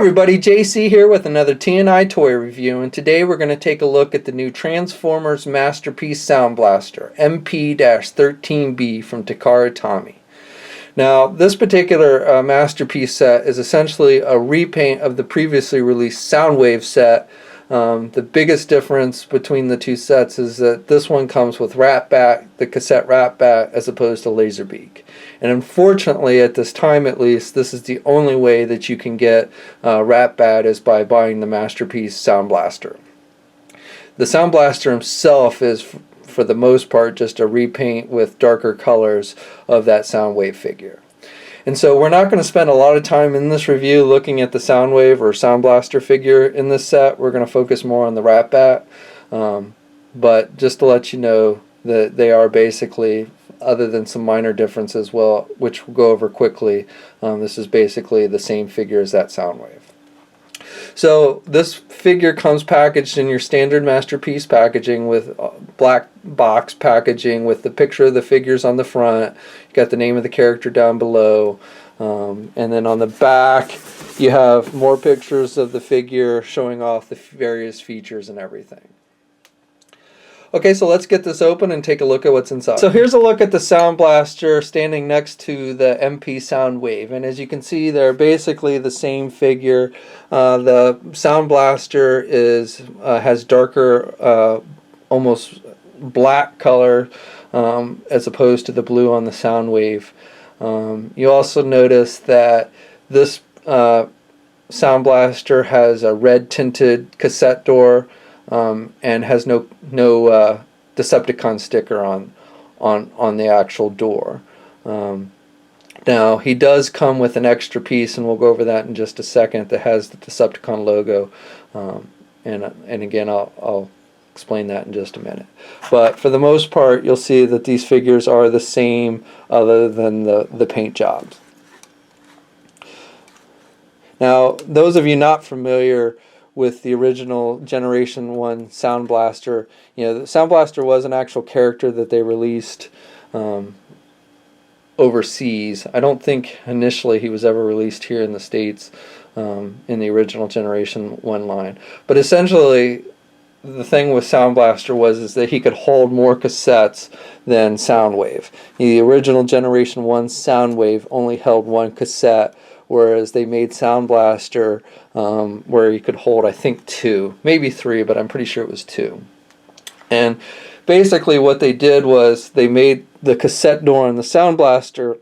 everybody, JC here with another T&I toy review, and today we're going to take a look at the new Transformers Masterpiece Soundblaster MP-13B from Takara Tomy. Now, this particular Masterpiece set is essentially a repaint of the previously released Soundwave set. The biggest difference between the two sets is that this one comes with Ratbat, the cassette Ratbat, as opposed to Laserbeak. And unfortunately, at this time at least, this is the only way that you can get Ratbat is by buying the Masterpiece Soundblaster. The Soundblaster himself is, for the most part, just a repaint with darker colors of that Soundwave figure. And so we're not going to spend a lot of time in this review looking at the Soundwave or Soundblaster figure in this set. We're going to focus more on the Ratbat. But just to let you know that they are basically, other than some minor differences, well, which we'll go over quickly, this is basically the same figure as that Soundwave. So this figure comes packaged in your standard Masterpiece packaging with black box packaging with the picture of the figures on the front. You got the name of the character down below, and then on the back you have more pictures of the figure showing off the various features and everything. Okay, so let's get this open and take a look at what's inside. So here's a look at the Soundblaster standing next to the MP Soundwave, and as you can see, they're basically the same figure. The Soundblaster has darker, almost black color, as opposed to the blue on the Soundwave. You also notice that this Soundblaster has a red tinted cassette door. And has no Decepticon sticker on the actual door. Now he does come with an extra piece, and we'll go over that in just a second, that has the Decepticon logo, and again I'll explain that in just a minute. But for the most part, you'll see that these figures are the same, other than the paint jobs. Now, those of you not familiar with the original Generation 1 Soundblaster, the Soundblaster was an actual character that they released overseas. I don't think initially he was ever released here in the States in the original Generation 1 line. But essentially, the thing with Soundblaster is that he could hold more cassettes than Soundwave. The original Generation 1 Soundwave only held one cassette, whereas they made Soundblaster where you could hold, I think, two, maybe three, but I'm pretty sure it was two. And basically what they did was they made the cassette door on the Soundblaster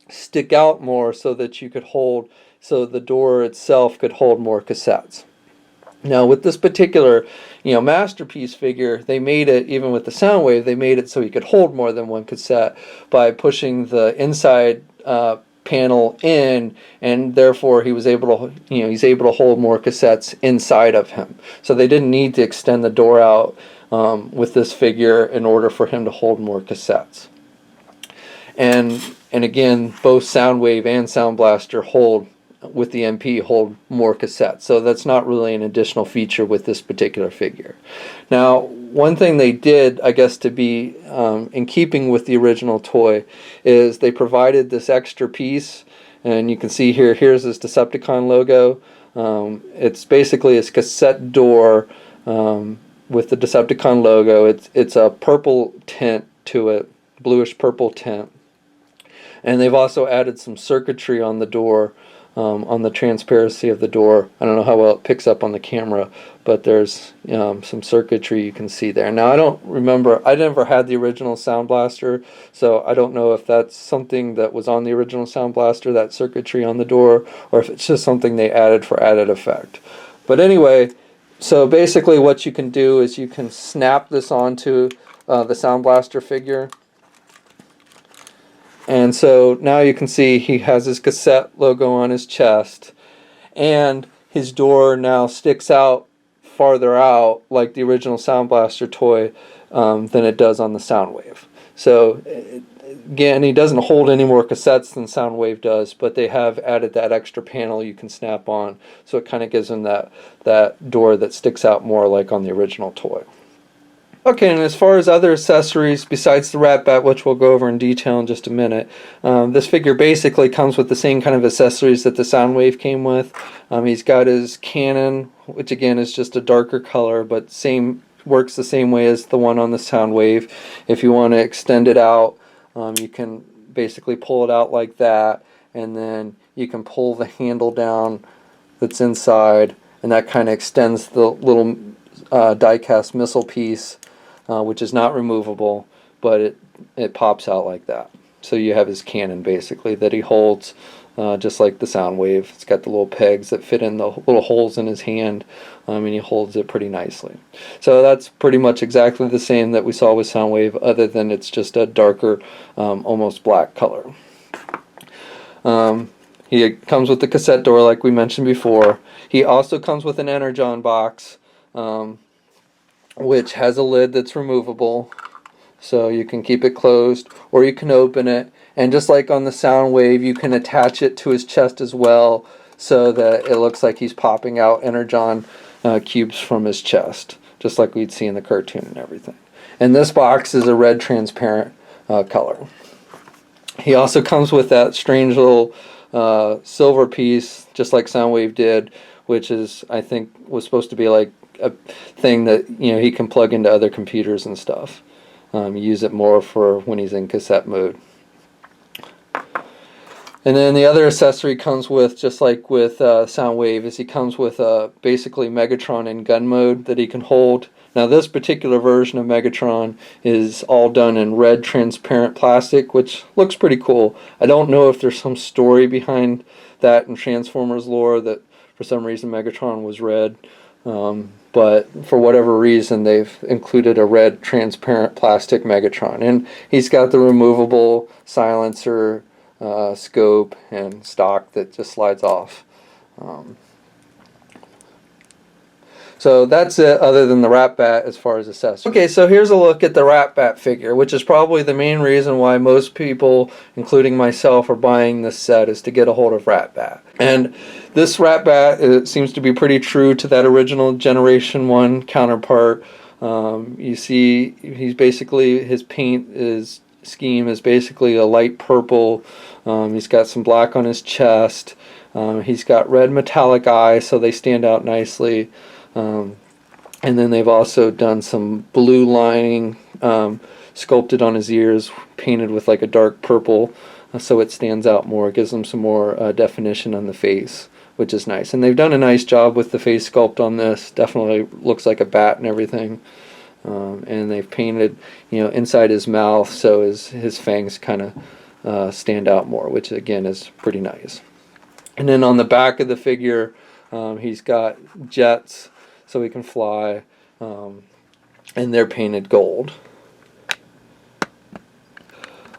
stick out more so that you could hold, so the door itself could hold more cassettes. Now with this particular Masterpiece figure, they made it, even with the Soundwave, they made it so you could hold more than one cassette by pushing the inside panel in, and therefore he was able to, he's able to hold more cassettes inside of him. So they didn't need to extend the door out with this figure in order for him to hold more cassettes. And again, both Soundwave and Soundblaster with the MP hold more cassettes, so that's not really an additional feature with this particular figure. Now, one thing they did, I guess, to be in keeping with the original toy, is they provided this extra piece, and you can see here's this Decepticon logo. It's basically a cassette door with the Decepticon logo. It's a purple tint to it, bluish purple tint, and they've also added some circuitry on the door. On the transparency of the door. I don't know how well it picks up on the camera, but there's some circuitry you can see there. Now, I don't remember, I never had the original Soundblaster, so I don't know if that's something that was on the original Soundblaster, that circuitry on the door, or if it's just something they added for added effect. But anyway, so basically what you can do is you can snap this onto the Soundblaster figure. And so now you can see he has his cassette logo on his chest, and his door now sticks out farther out like the original Soundblaster toy than it does on the Soundwave. So again, he doesn't hold any more cassettes than Soundwave does, but they have added that extra panel you can snap on, so it kind of gives him that door that sticks out more like on the original toy. Okay, and as far as other accessories besides the Ratbat, which we'll go over in detail in just a minute, this figure basically comes with the same kind of accessories that the Soundwave came with. He's got his cannon, which again is just a darker color, but works the same way as the one on the Soundwave. If you want to extend it out, you can basically pull it out like that, and then you can pull the handle down that's inside, and that kind of extends the little die-cast missile piece, which is not removable, but it pops out like that. So you have his cannon basically that he holds just like the Soundwave. It's got the little pegs that fit in the little holes in his hand, and he holds it pretty nicely. So that's pretty much exactly the same that we saw with Soundwave, other than it's just a darker, almost black color. He comes with the cassette door like we mentioned before. He also comes with an Energon box, which has a lid that's removable, so you can keep it closed or you can open it, and just like on the Soundwave, you can attach it to his chest as well, so that it looks like he's popping out Energon cubes from his chest, just like we'd see in the cartoon and everything. And this box is a red transparent color. He also comes with that strange little silver piece, just like Soundwave did, which is, I think, was supposed to be like a thing that he can plug into other computers and stuff. Use it more for when he's in cassette mode. And then the other accessory comes with, just like with Soundwave, is he comes with basically Megatron in gun mode that he can hold. Now this particular version of Megatron is all done in red transparent plastic, which looks pretty cool. I don't know if there's some story behind that in Transformers lore, that for some reason Megatron was red. But for whatever reason they've included a red transparent plastic Megatron. And he's got the removable silencer, scope, and stock that just slides off. So that's it, other than the Ratbat as far as accessories. Okay, so here's a look at the Ratbat figure, which is probably the main reason why most people, including myself, are buying this set, is to get a hold of Ratbat. And this Ratbat, it seems to be pretty true to that original Generation 1 counterpart. You see, he's basically, his scheme is basically a light purple. He's got some black on his chest. He's got red metallic eyes, so they stand out nicely. And then they've also done some blue lining sculpted on his ears, painted with like a dark purple, so it stands out more. It gives him some more definition on the face, which is nice. And they've done a nice job with the face sculpt on this. Definitely looks like a bat and everything. And they've painted, inside his mouth, so his fangs kind of stand out more, which again is pretty nice. And then on the back of the figure, he's got jets, so he can fly, and they're painted gold.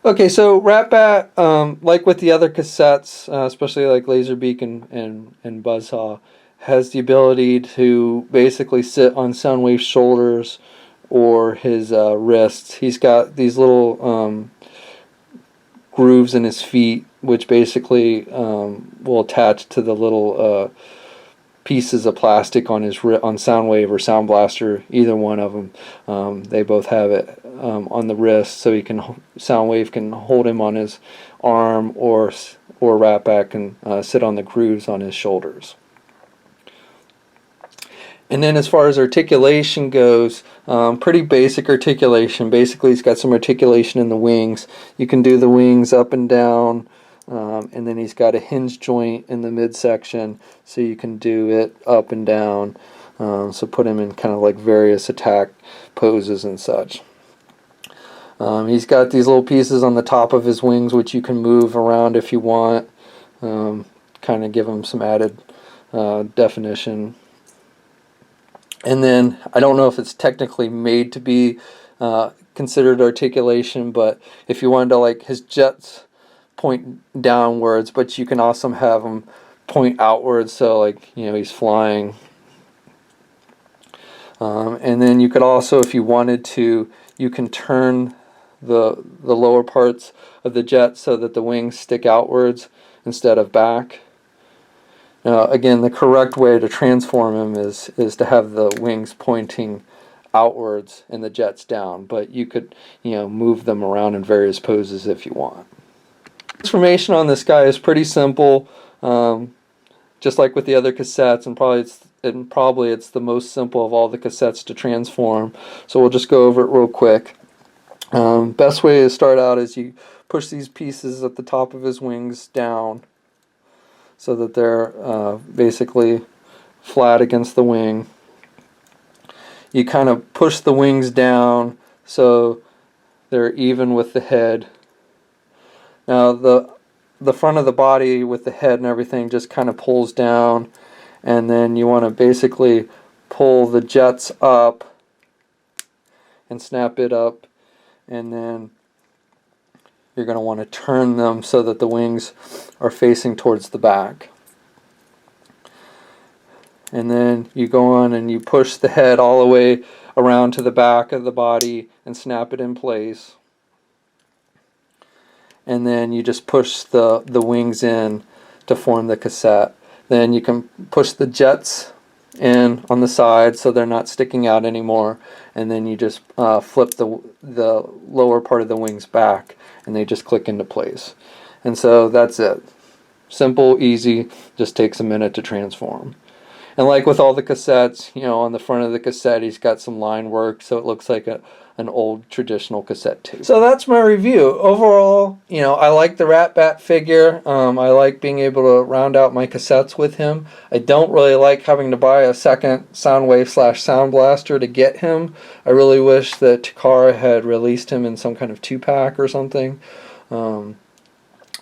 Okay, so Ratbat, like with the other cassettes, especially like Laserbeak and Buzzsaw, has the ability to basically sit on Soundwave's shoulders or his wrists. He's got these little grooves in his feet, which basically will attach to the little pieces of plastic on Soundwave or Soundblaster, either one of them. They both have it on the wrist, so Soundwave can hold him on his arm, or Ratbat can sit on the grooves on his shoulders. And then as far as articulation goes, pretty basic articulation. Basically, he's got some articulation in the wings. You can do the wings up and down. And then he's got a hinge joint in the midsection, so you can do it up and down. So put him in kind of like various attack poses and such. He's got these little pieces on the top of his wings, which you can move around if you want. Kind of give him some added definition. And then, I don't know if it's technically made to be considered articulation, but if you wanted to, like, his jets point downwards, but you can also have him point outwards, so like he's flying. And then you could also, if you wanted to, you can turn the lower parts of the jet so that the wings stick outwards instead of back. Again, the correct way to transform him is to have the wings pointing outwards and the jets down, but you could, move them around in various poses if you want. Transformation on this guy is pretty simple, just like with the other cassettes, and probably it's the most simple of all the cassettes to transform. So we'll just go over it real quick. Best way to start out is you push these pieces at the top of his wings down so that they're basically flat against the wing. You kind of push the wings down so they're even with the head. Now the front of the body with the head and everything just kind of pulls down, and then you want to basically pull the jets up and snap it up, and then you're going to want to turn them so that the wings are facing towards the back. And then you go on and you push the head all the way around to the back of the body and snap it in place. And then you just push the wings in to form the cassette. Then you can push the jets in on the side so they're not sticking out anymore, and then you just flip the lower part of the wings back and they just click into place. And so that's it. Simple, easy, just takes a minute to transform. And like with all the cassettes, on the front of the cassette he's got some line work so it looks like an old traditional cassette tape. So that's my review. Overall, I like the Ratbat figure. I like being able to round out my cassettes with him. I don't really like having to buy a second Soundwave/Soundblaster to get him. I really wish that Takara had released him in some kind of 2-pack or something.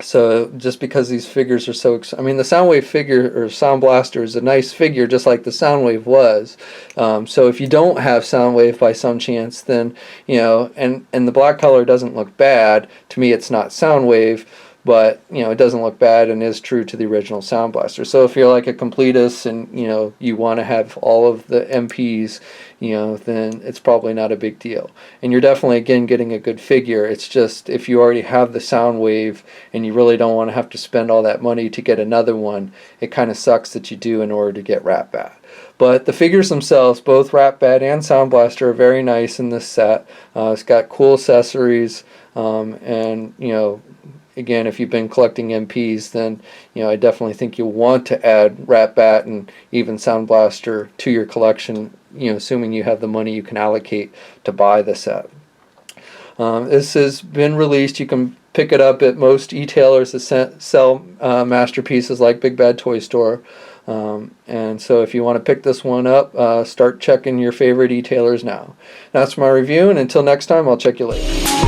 So just because these figures are so, the Soundwave figure or Soundblaster is a nice figure just like the Soundwave was. So if you don't have Soundwave by some chance, then, and the black color doesn't look bad. To me it's not Soundwave, but it doesn't look bad and is true to the original Soundblaster. So if you're like a completist and you want to have all of the MPs, then it's probably not a big deal. And you're definitely again getting a good figure. It's just if you already have the Soundwave and you really don't want to have to spend all that money to get another one, it kind of sucks that you do in order to get Ratbat. But the figures themselves, both Ratbat and Soundblaster, are very nice in this set. It's got cool accessories, and again, if you've been collecting MPs, then I definitely think you'll want to add Ratbat and even Soundblaster to your collection, assuming you have the money you can allocate to buy the set. This has been released. You can pick it up at most e-tailers that sell masterpieces like Big Bad Toy Store. And so if you want to pick this one up, start checking your favorite e-tailers now. That's my review, and until next time, I'll check you later.